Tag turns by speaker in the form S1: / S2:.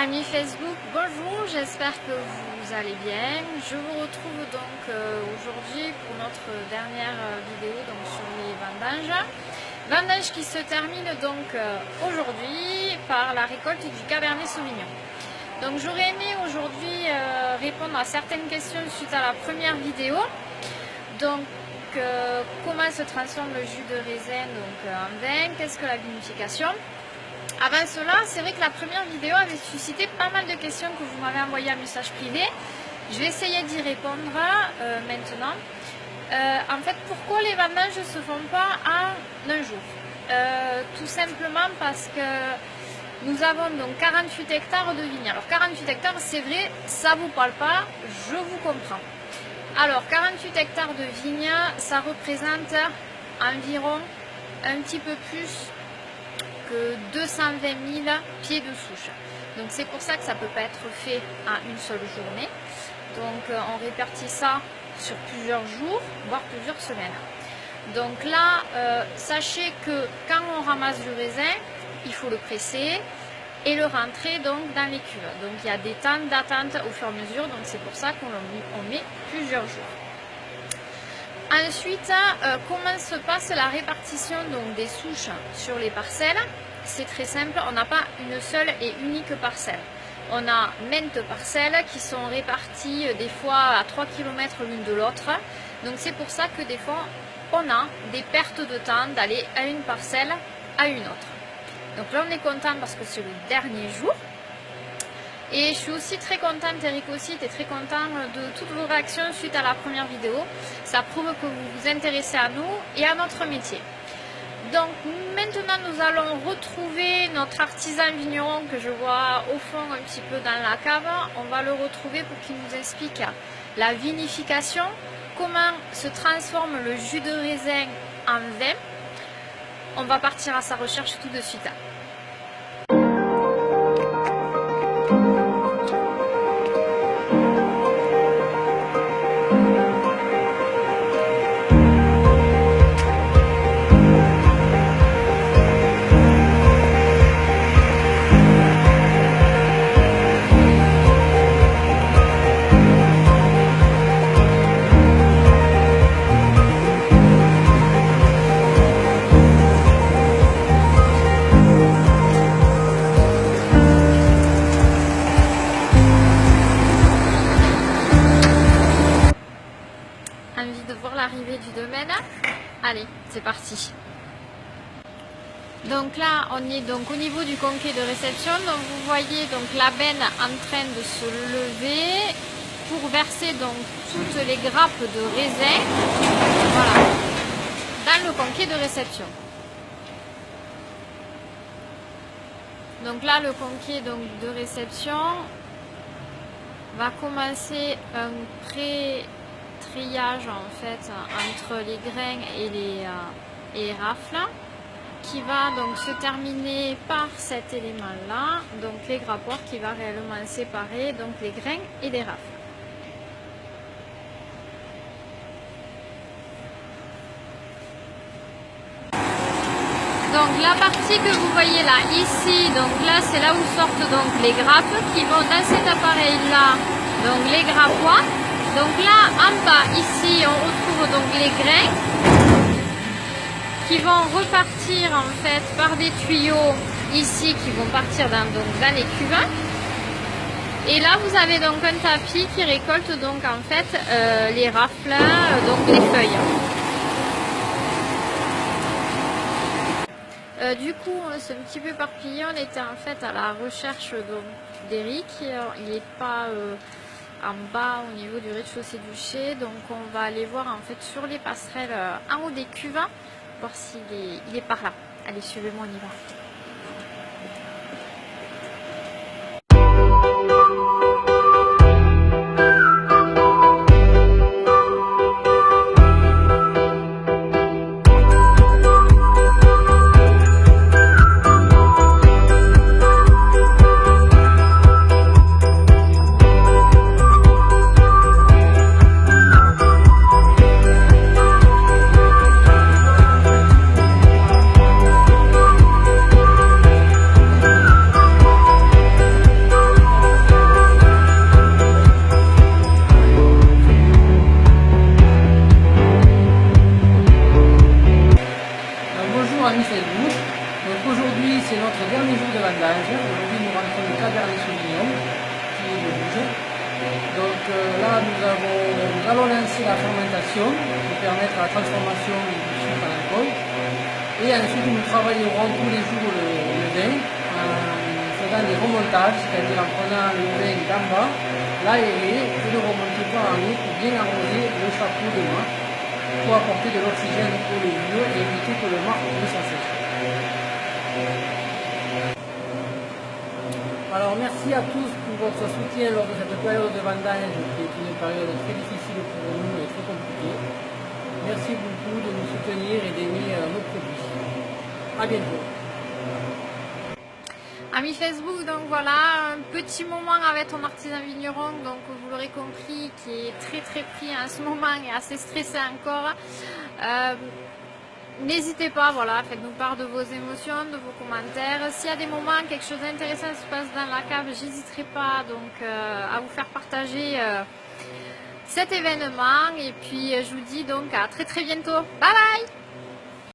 S1: Amis Facebook, bonjour, j'espère que vous allez bien. Je vous retrouve donc aujourd'hui pour notre dernière vidéo donc, sur les vendanges. Vendanges qui se terminent donc aujourd'hui par la récolte du Cabernet Sauvignon. Donc j'aurais aimé aujourd'hui répondre à certaines questions suite à la première vidéo. Donc comment se transforme le jus de raisin donc, en vin, qu'est-ce que la vinification? Avant cela, c'est vrai que la première vidéo avait suscité pas mal de questions que vous m'avez envoyé en message privé. Je vais essayer d'y répondre maintenant. En fait, pourquoi les vendanges ne se font pas en un jour? Tout simplement parce que nous avons donc 48 hectares de vignes. Alors 48 hectares, c'est vrai, ça ne vous parle pas, je vous comprends. Alors 48 hectares de vignes, ça représente environ un petit peu plus que 220 000 pieds de souche. Donc c'est pour ça que ça ne peut pas être fait en une seule journée. Donc on répartit ça sur plusieurs jours, voire plusieurs semaines. Donc là, sachez que quand on ramasse du raisin, il faut le presser et le rentrer donc dans les cuves. Donc il y a des temps d'attente au fur et à mesure, donc c'est pour ça qu'on met plusieurs jours. Ensuite, comment se passe la répartition donc, des souches sur les parcelles? C'est très simple, on n'a pas une seule et unique parcelle. On a maintes parcelles qui sont réparties des fois à 3 km l'une de l'autre. Donc c'est pour ça que des fois, on a des pertes de temps d'aller à une parcelle à une autre. Donc là, on est content parce que c'est le dernier jour. Et je suis aussi très contente, Eric aussi était très content de toutes vos réactions suite à la première vidéo. Ça prouve que vous vous intéressez à nous et à notre métier. Donc maintenant nous allons retrouver notre artisan vigneron que je vois au fond un petit peu dans la cave. On va le retrouver pour qu'il nous explique la vinification, comment se transforme le jus de raisin en vin. On va partir à sa recherche tout de suite. Envie de voir l'arrivée du domaine? Allez, c'est parti. Donc là, on est donc au niveau du conquet de réception. Donc vous voyez donc la benne en train de se lever pour verser donc toutes les grappes de raisin, voilà, dans le conquet de réception. Donc là, le conquet donc de réception va commencer un triage en fait entre les grains et les rafles qui va donc se terminer par cet élément là, donc les grappoirs qui va réellement séparer donc les grains et les rafles. Donc la partie que vous voyez là ici, donc là c'est là où sortent donc les grappes qui vont dans cet appareil là, donc les grappoirs. Donc là, en bas, ici, on retrouve donc les grains qui vont repartir en fait par des tuyaux ici qui vont partir dans les cuves. Et là, vous avez donc un tapis qui récolte donc en fait les rafles, donc les feuilles. Du coup, on s'est un petit peu éparpillé. On était en fait à la recherche d'Eric. Il n'est pas en bas au niveau du rez-de-chaussée du chai, donc on va aller voir en fait sur les passerelles en haut des cuves, voir s'il est par là. Allez, suivez-moi, on y va.
S2: dernier jour de vendange. Aujourd'hui, nous rentrons le Cabernet Sauvignon, qui est le rouge. Donc là, nous allons lancer la fermentation pour permettre la transformation du sucre en alcool. Et ensuite, nous travaillerons tous les jours le vin en faisant des remontages, c'est-à-dire en prenant le vin d'en bas, l'aérer et le remonter par en haut pour bien arroser le chapeau de mât, pour apporter de l'oxygène au légumes et éviter que le mât ne s'assèche. Alors merci à tous pour votre soutien lors de cette période de vendange qui est une période très difficile pour nous et très compliquée. Merci beaucoup de nous soutenir et d'aimer nos produits. A bientôt.
S1: Amis Facebook, donc voilà, un petit moment avec ton artisan vigneron, donc vous l'aurez compris, qui est très pris en ce moment et assez stressé encore. N'hésitez pas, voilà, faites-nous part de vos émotions, de vos commentaires. S'il y a des moments, quelque chose d'intéressant se passe dans la cave, j'hésiterai pas donc à vous faire partager cet événement. Et puis je vous dis donc à très bientôt. Bye bye.